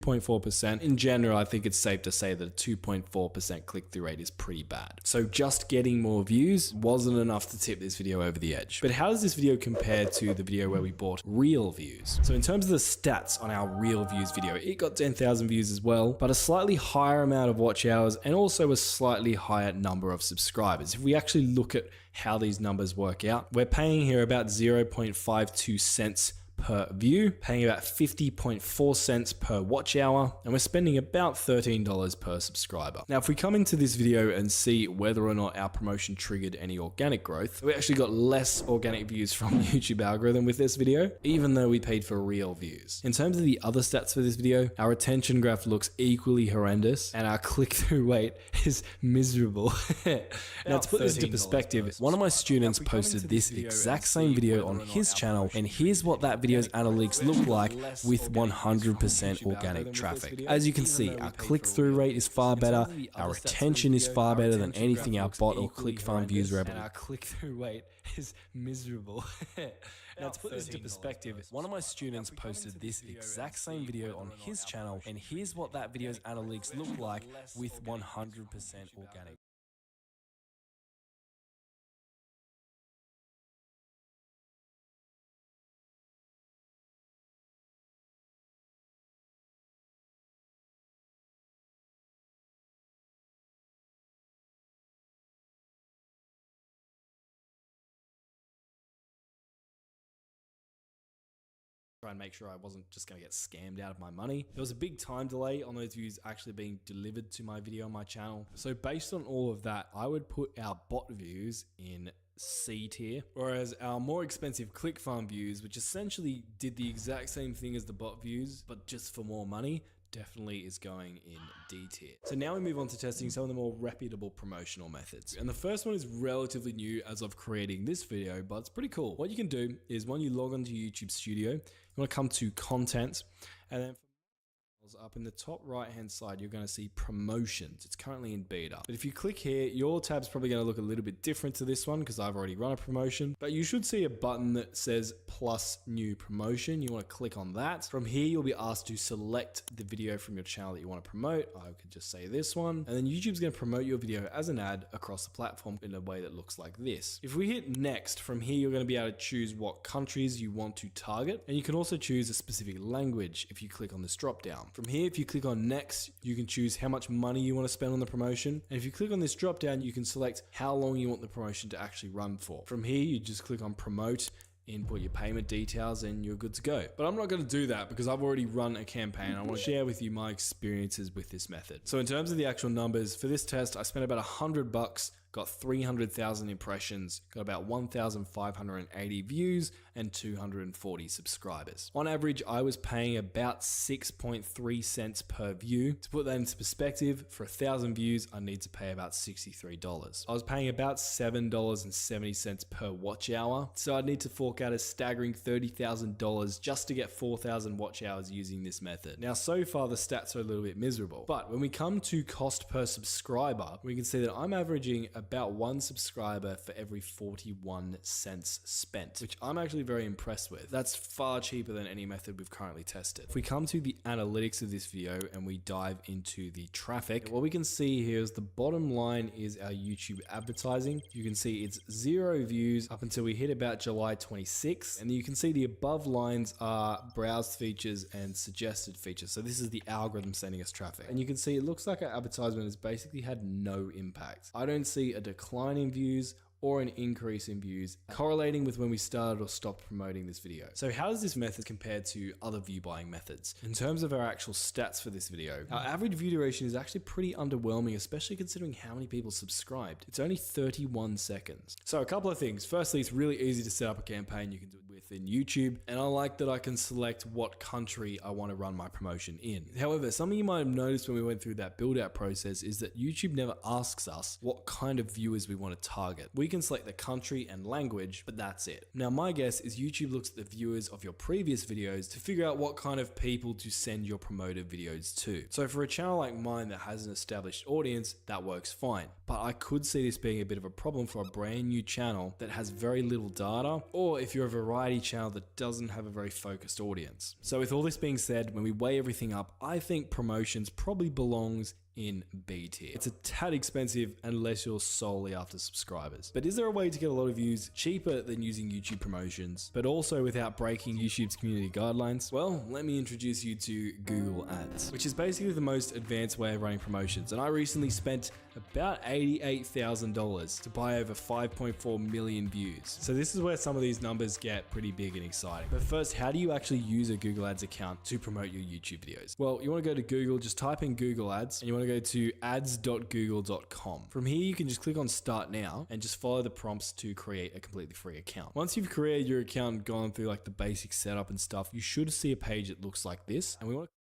0.4%. In general, I think it's safe to say that a 2.4% click-through rate is pretty bad. So just getting more views wasn't enough to tip this video over the edge. But how does this video compare to the video where we bought real views? So in terms of the stats on our real views video, it got 10,000 views as well, but a slightly higher amount of watch hours and also a slightly higher number of subscribers. If we actually look at how these numbers work out, we're paying here about 0.52 cents per view, paying about 50.4 cents per watch hour, and we're spending about $13 per subscriber. Now, if we come into this video and see whether or not our promotion triggered any organic growth, we actually got less organic views from the YouTube algorithm with this video, even though we paid for real views. In terms of the other stats for this video, our retention graph looks equally horrendous, and our click-through rate is miserable. Now, to put this into perspective, one of my students posted this exact same video on his channel, and here's what that video's analytics look like with 100% organic traffic. As you can see, our click-through rate is far better, our retention is far better than anything our bot or click farm views were able to. And our click-through rate is miserable. Now, to put this into perspective, one of my students posted this exact same video on his channel, and here's what that video's analytics look like with 100% organic. Try and make sure I wasn't just going to get scammed out of my money. There was a big time delay on those views actually being delivered to my video on my channel. So based on all of that, I would put our bot views in C tier, whereas our more expensive click farm views, which essentially did the exact same thing as the bot views, but just for more money, definitely is going in D tier. So now we move on to testing some of the more reputable promotional methods. And the first one is relatively new as of creating this video, but it's pretty cool. What you can do is when you log onto YouTube Studio, you want to come to content, and then up in the top right hand side, you're going to see promotions. It's currently in beta, but if you click here, your tab's probably going to look a little bit different to this one because I've already run a promotion, but you should see a button that says plus new promotion. You want to click on that. From here, you'll be asked to select the video from your channel that you want to promote. I could just say this one, and then YouTube's going to promote your video as an ad across the platform in a way that looks like this. If we hit next, from here, you're going to be able to choose what countries you want to target, and you can also choose a specific language if you click on this drop down. From here, if you click on next, you can choose how much money you want to spend on the promotion. And if you click on this drop down, you can select how long you want the promotion to actually run for. From here, you just click on promote, input your payment details, and you're good to go. But I'm not going to do that because I've already run a campaign. I want to share with you my experiences with this method. So in terms of the actual numbers for this test, I spent about $100, got 300,000 impressions, got about 1,580 views and 240 subscribers. On average, I was paying about 6.3 cents per view. To put that into perspective, for 1,000 views, I need to pay about $63. I was paying about $7.70 per watch hour. So I'd need to fork out a staggering $30,000 just to get 4,000 watch hours using this method. Now, so far the stats are a little bit miserable, but when we come to cost per subscriber, we can see that I'm averaging about one subscriber for every 41 cents spent, which I'm actually very impressed with. That's far cheaper than any method we've currently tested. If we come to the analytics of this video and we dive into the traffic, what we can see here is the bottom line is our YouTube advertising. You can see it's 0 views up until we hit about July 26th. And you can see the above lines are browsed features and suggested features. So this is the algorithm sending us traffic. And you can see it looks like our advertisement has basically had no impact. I don't see a decline in views or an increase in views correlating with when we started or stopped promoting this video. So how does this method compare to other view buying methods? In terms of our actual stats for this video, our average view duration is actually pretty underwhelming, especially considering how many people subscribed. It's only 31 seconds. So a couple of things. Firstly, it's really easy to set up a campaign. You can do it within YouTube, and I like that I can select what country I want to run my promotion in. However, something you might have noticed when we went through that build out process is that YouTube never asks us what kind of viewers we want to target. We can select the country and language, but that's it. Now, my guess is YouTube looks at the viewers of your previous videos to figure out what kind of people to send your promoted videos to. So for a channel like mine that has an established audience, that works fine. But I could see this being a bit of a problem for a brand new channel that has very little data, or if you're a variety channel that doesn't have a very focused audience. So with all this being said, when we weigh everything up, I think promotions probably belongs in B tier. It's a tad expensive unless you're solely after subscribers. But is there a way to get a lot of views cheaper than using YouTube promotions, but also without breaking YouTube's community guidelines? Well, let me introduce you to Google Ads, which is basically the most advanced way of running promotions. And I recently spent about $88,000 to buy over 5.4 million views. So this is where some of these numbers get pretty big and exciting. But first, how do you actually use a Google Ads account to promote your YouTube videos? Well, you want to go to Google, just type in Google Ads, and you want to go to ads.google.com. From here, you can just click on Start Now and just follow the prompts to create a completely free account. Once you've created your account and gone through like the basic setup and stuff, you should see a page that looks like this. And we want to